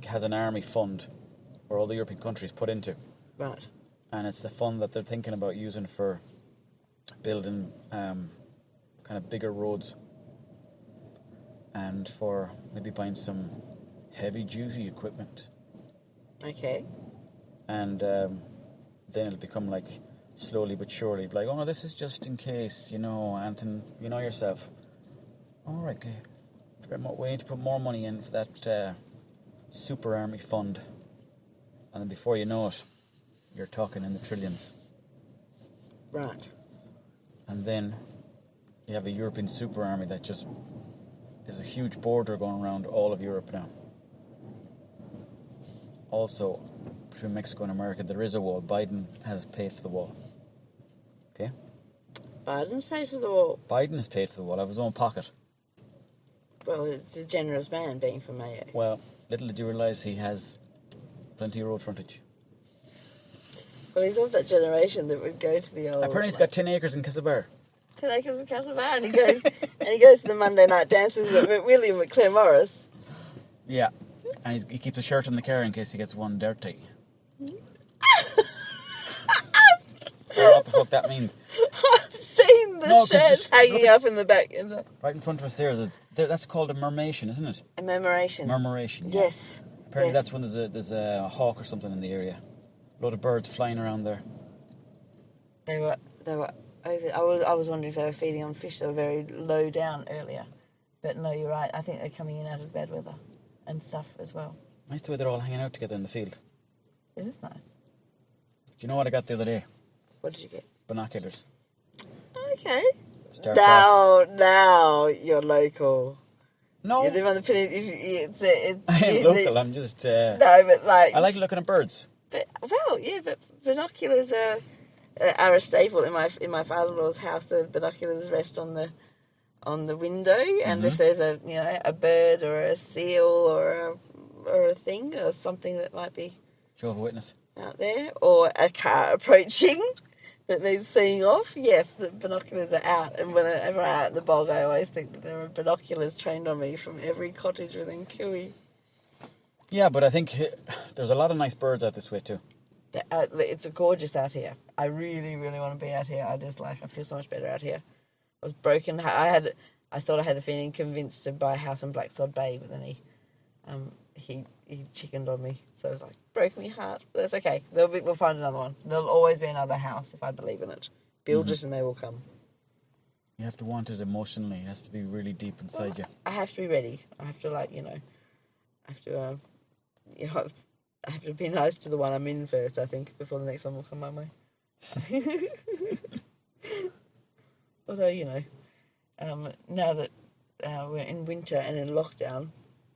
has an army fund where all the European countries put into. Right. And it's the fund that they're thinking about using for building kind of bigger roads and for maybe buying some heavy duty equipment. Okay. And then it'll become like slowly but surely like, oh no, this is just in case, Anton, you know yourself. All right, okay. We need to put more money in for that super army fund. And then before you know it, you're talking in the trillions. Right. And then you have a European super army that just is a huge border going around all of Europe now. Also, between Mexico and America, there is a wall. Biden has paid for the wall. Okay? Biden's paid for the wall? Biden has paid for the wall out of his own pocket. Well, it's a generous man being from mayor. Well, little did you realise he has plenty of road frontage. Well, he's of that generation that would go to the old... Apparently he's got 10 acres in Castlebar. 10 acres in Castlebar, and he goes to the Monday night dances at William at Claire Morris. Yeah. And he keeps a shirt in the car in case he gets one dirty. What the fuck that means? I've seen the shirts hanging up in the back. Right in front of us there, that's called a murmuration, isn't it? A murmuration. Murmuration, yeah. Yes. Apparently that's when there's a hawk or something in the area. A lot of birds flying around there. They were over. I was wondering if they were feeding on fish that were very low down earlier. But no, you're right. I think they're coming in out of bad weather and stuff as well. Nice the way they're all hanging out together in the field. It is nice. Do you know what I got the other day? What did you get? Binoculars. Okay. Now you're local. No. You live on the peninsula. I am local. I'm just. No, but like. I like looking at birds. But binoculars are a staple in my father-in-law's house. The binoculars rest on the window, and if there's a bird or a seal or a thing or something that might be Jehovah's Witness out there, or a car approaching that needs seeing off, yes, the binoculars are out. And whenever I'm out in the bog, I always think that there are binoculars trained on me from every cottage within Kiwi. Yeah, but I think there's a lot of nice birds out this way too. It's gorgeous out here. I really, really want to be out here. I feel so much better out here. I was broken. I thought I had the feeling convinced to buy a house in Blacksod Bay, but then he chickened on me. So it was like, broke me heart. But that's okay. We'll find another one. There'll always be another house if I believe in it. Build it and they will come. You have to want it emotionally. It has to be really deep inside you. I have to be ready. I have to I have to be nice to the one I'm in first, I think, before the next one will come my way. Although, now that we're in winter and in lockdown,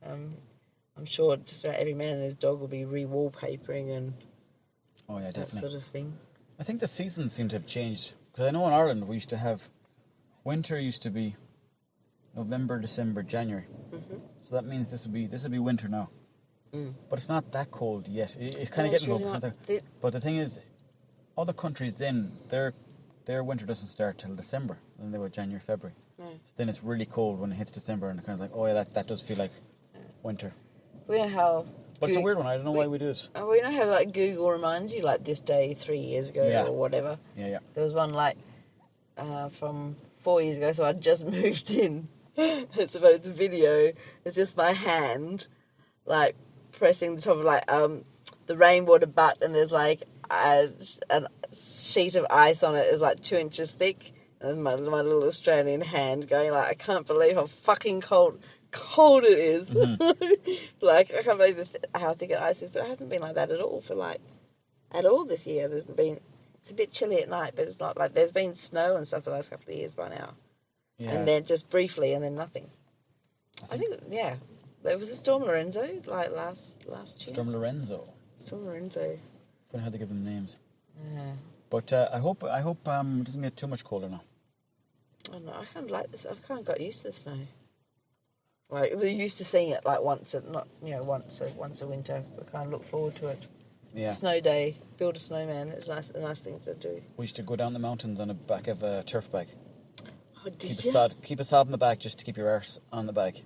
I'm sure just about every man and his dog will be re-wallpapering and that sort of thing. I think the seasons seem to have changed. Because I know in Ireland winter used to be November, December, January. Mm-hmm. So that means this will be winter now. Mm. But it's not that cold yet. It's kind of getting cold. But the thing is, other countries then, their winter doesn't start till December. Then they were January, February. Mm. So then it's really cold when it hits December, and it's kind of like, oh yeah, that does feel like winter. We know how... But it's a weird one. I don't know why we do it. We know how Google reminds you this day 3 years ago or whatever. Yeah. There was one from 4 years ago, so I just moved in. It's a video. It's just my hand pressing the top of the rainwater butt, and there's a sheet of ice on it is 2 inches thick, and my little Australian hand going I can't believe how fucking cold it is. Mm-hmm. I can't believe how thick the ice is, but it hasn't been like that at all at all this year. It's a bit chilly at night, but it's not there's been snow and stuff the last couple of years by now. Yeah. And then just briefly, and then nothing. I think there was a Storm Lorenzo last year. Storm Lorenzo. I don't know how they give them names. Yeah. But I hope it doesn't get too much colder now. I know. I kind of like this. I've kind of got used to the snow. We're used to seeing it once a winter. We kind of look forward to it. Yeah. Snow day, build a snowman. It's a nice thing to do. We used to go down the mountains on the back of a turf bag. Oh, did you? Keep a sod in the bag just to keep your arse on the bag.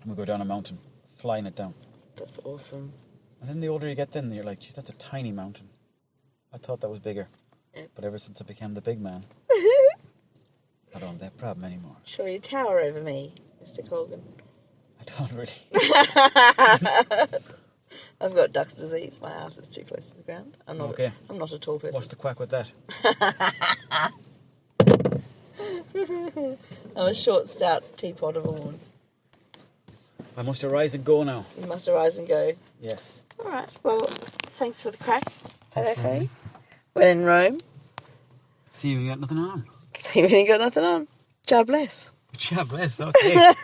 And we go down a mountain, flying it down. That's awesome. And then the older you get, then you're like, geez, that's a tiny mountain. I thought that was bigger. Yep. But ever since I became the big man, I don't have that problem anymore. Sure, you tower over me, Mr. Colgan. I don't really. I've got duck's disease. My ass is too close to the ground. I'm not a tall person. What's the quack with that? I'm a short, stout teapot of a woman. I must arise and go now. You must arise and go. Yes. All right. Well, thanks for the crack, as I say. When in Rome. See you got nothing on. See you got nothing on. God bless. God bless, okay.